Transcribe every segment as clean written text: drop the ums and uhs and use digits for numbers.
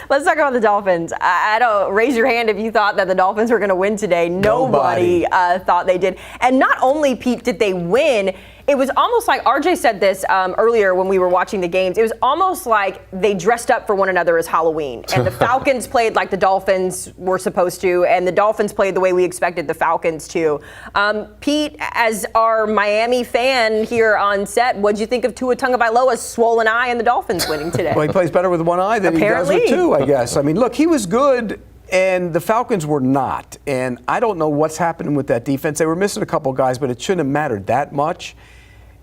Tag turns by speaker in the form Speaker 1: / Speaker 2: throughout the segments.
Speaker 1: Let's talk about the Dolphins. I don't raise your hand if you thought that the Dolphins were going to win today. Nobody thought they did. And not only, Pete, did they win, it was almost like, RJ said this earlier when we were watching the games, it was almost like they dressed up for one another as Halloween. And the Falcons played like the Dolphins were supposed to, and the Dolphins played the way we expected the Falcons to. Pete, as our Miami fan here on set, what'd you think of Tua Tagovailoa's swollen eye and the Dolphins winning today?
Speaker 2: Well, he plays better with one eye than
Speaker 1: Apparently.
Speaker 2: he does with two, I guess. I mean, look, he was good, and the Falcons were not. And I don't know what's happening with that defense. They were missing a couple guys, but it shouldn't have mattered that much.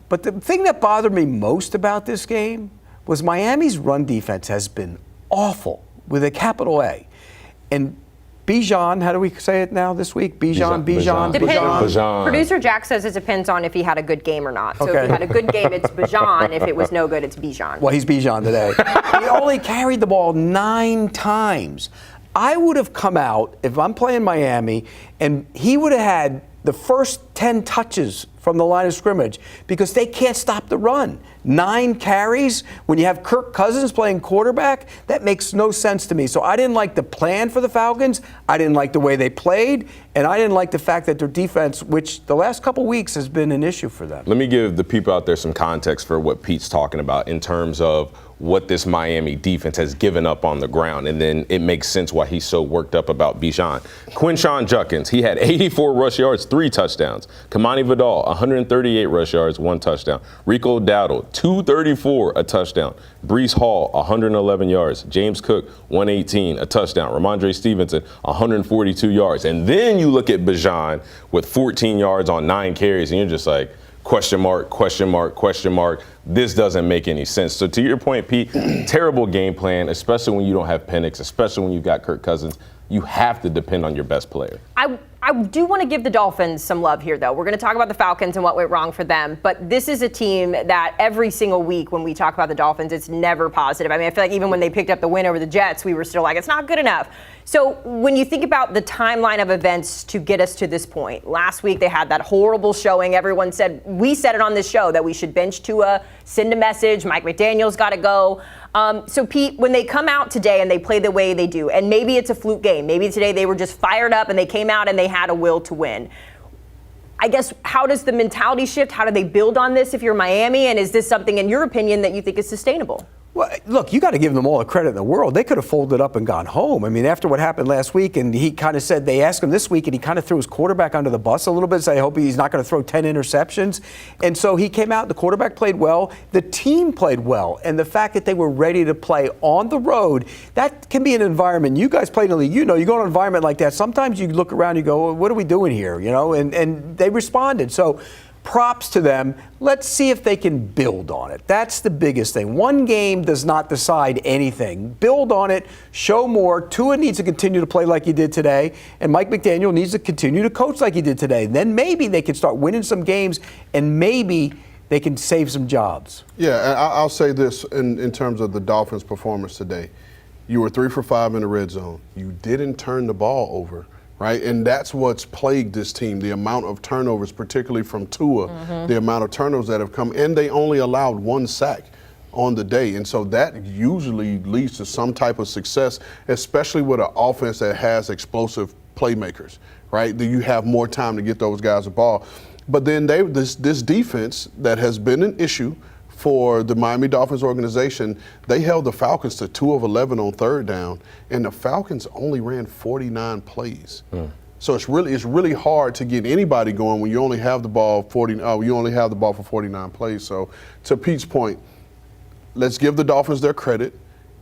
Speaker 2: But the thing that bothered me most about this game was Miami's run defense has been awful, with a capital A. And Bijan, how do we say it now this week? Bijan.
Speaker 1: Producer Jack says it depends on if he had a good game or not. So if he had a good game, it's Bijan. If it was no good, it's Bijan.
Speaker 2: Well, he's Bijan today. He only carried the ball 9 times. I would have come out, if I'm playing Miami, and he would have had the first 10 touches from the line of scrimmage because they can't stop the run. 9 carries when you have Kirk Cousins playing quarterback, that makes no sense to me. So I didn't like the plan for the Falcons. I didn't like the way they played, and I didn't like the fact that their defense, which the last couple weeks has been an issue for them.
Speaker 3: Let me give the people out there some context for what Pete's talking about in terms of what this Miami defense has given up on the ground, and then it makes sense why he's so worked up about Bijan. Quinshon Judkins, he had 84 rush yards, 3 touchdowns. Kamani Vidal, 138 rush yards, 1 touchdown. Rico Dowdle, 234, a touchdown. Breece Hall, 111 yards. James Cook, 118, a touchdown. Ramondre Stevenson, 142 yards. And then you look at Bijan with 14 yards on 9 carries, and you're just like, question mark, question mark, question mark. This doesn't make any sense. So to your point, Pete, terrible game plan, especially when you don't have Penix, especially when you've got Kirk Cousins. You have to depend on your best player.
Speaker 1: I do want to give the Dolphins some love here, though. We're going to talk about the Falcons and what went wrong for them. But this is a team that every single week when we talk about the Dolphins, it's never positive. I mean, I feel like even when they picked up the win over the Jets, we were still like, it's not good enough. So when you think about the timeline of events to get us to this point, last week they had that horrible showing. Everyone said, we said it on this show, that we should bench Tua, send a message, Mike McDaniel's got to go. So, Pete, when they come out today and they play the way they do, and maybe it's a fluke game, maybe today they were just fired up and they came out and they had a will to win. I guess, how does the mentality shift? How do they build on this if you're Miami? And is this something, in your opinion, that you think is sustainable?
Speaker 2: Well, look, you got to give them all the credit in the world. They could have folded up and gone home. I mean, after what happened last week, and he kind of said, they asked him this week, and he kind of threw his quarterback under the bus a little bit, so I hope he's not going to throw 10 interceptions. And so he came out, the quarterback played well, the team played well, and the fact that they were ready to play on the road, that can be an environment. You guys played in the league, you know, you go to an environment like that, sometimes you look around, you go, well, what are we doing here, you know, and they responded. So props to them. Let's see if they can build on it. That's the biggest thing. One game does not decide anything. Build on it. Show more. Tua needs to continue to play like he did today, and Mike McDaniel needs to continue to coach like he did today. Then maybe they can start winning some games, and maybe they can save some jobs.
Speaker 4: Yeah, and I'll say this in terms of the Dolphins' performance today. You were 3 for 5 in the red zone. You didn't turn the ball over. Right, and that's what's plagued this team, the amount of turnovers, particularly from Tua, the amount of turnovers that have come, and they only allowed 1 sack on the day. And so that usually leads to some type of success, especially with an offense that has explosive playmakers, right? That you have more time to get those guys the ball. But then this defense that has been an issue for the Miami Dolphins organization, they held the Falcons to 2 of 11 on 3rd down, and the Falcons only ran 49 plays. So it's really hard to get anybody going when you only have the ball for 49 plays. So to Pete's point, let's give the Dolphins their credit.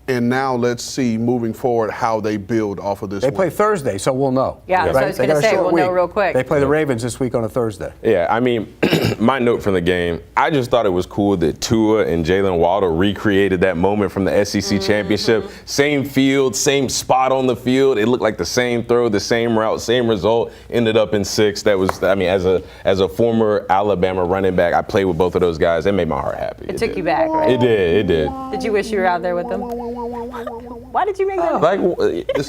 Speaker 4: And now let's see moving forward how they build off of this.
Speaker 2: They play Thursday, so we'll know.
Speaker 1: Yeah, that's what I was going to say. We'll know real quick.
Speaker 2: They play the Ravens this week on a Thursday.
Speaker 3: Yeah, I mean, my note from the game, I just thought it was cool that Tua and Jalen Waddle recreated that moment from the SEC championship. Same field, same spot on the field. It looked like the same throw, the same route, same result. Ended up in 6. That was, I mean, as a former Alabama running back, I played with both of those guys. It made my heart happy.
Speaker 1: It took you back, right?
Speaker 3: It did.
Speaker 1: Did you wish you were out there with them? Why did you make that?
Speaker 3: Like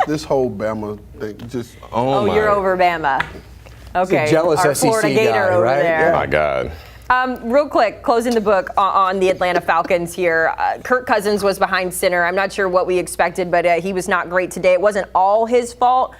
Speaker 4: this whole Bama thing, just
Speaker 1: you're over Bama. Okay,
Speaker 2: jealous
Speaker 1: our
Speaker 2: SEC
Speaker 1: Florida Gator
Speaker 2: guy,
Speaker 1: over
Speaker 2: right?
Speaker 1: there.
Speaker 3: Oh my God.
Speaker 1: Real quick, closing the book on the Atlanta Falcons here. Kirk Cousins was behind center. I'm not sure what we expected, but he was not great today. It wasn't all his fault.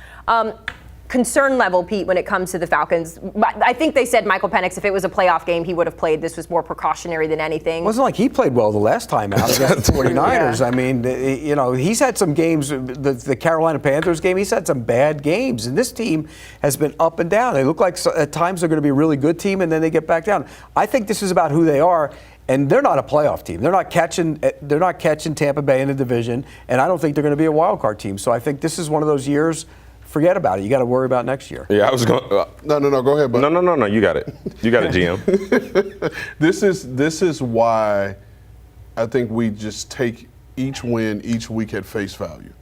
Speaker 1: Concern level, Pete, when it comes to the Falcons. I think they said Michael Penix, if it was a playoff game, he would have played. This was more precautionary than anything.
Speaker 2: It wasn't like he played well the last time out against the 49ers.
Speaker 1: Yeah.
Speaker 2: I mean, he's had some games, the Carolina Panthers game, he's had some bad games. And this team has been up and down. They look like at times they're going to be a really good team, and then they get back down. I think this is about who they are. And they're not a playoff team. They're not catching Tampa Bay in the division, and I don't think they're going to be a wild card team. So I think this is one of those years. Forget about it. You got to worry about next year.
Speaker 3: Yeah, I was going.
Speaker 4: No. Go ahead, buddy.
Speaker 3: No. You got it. You got it, GM.
Speaker 4: This is why I think we just take each win each week at face value,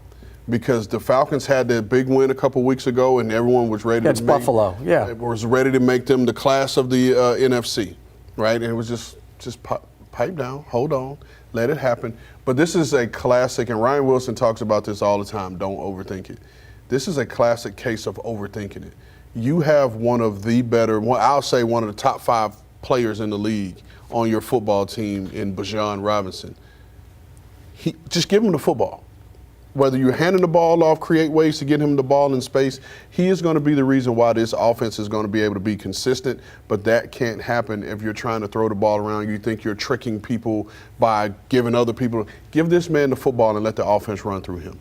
Speaker 4: because the Falcons had that big win a couple weeks ago, and everyone was ready
Speaker 2: Against Buffalo. Yeah,
Speaker 4: was ready to make them the class of the NFC, right? And it was just pipe down, hold on, let it happen. But this is a classic, and Ryan Wilson talks about this all the time. Don't overthink it. This is a classic case of overthinking it. You have one of the better, I'll say one of the top 5 players in the league on your football team in Bijan Robinson. Just give him the football. Whether you're handing the ball off, create ways to get him the ball in space, he is going to be the reason why this offense is going to be able to be consistent, but that can't happen if you're trying to throw the ball around. You think you're tricking people by giving other people. Give this man the football and let the offense run through him.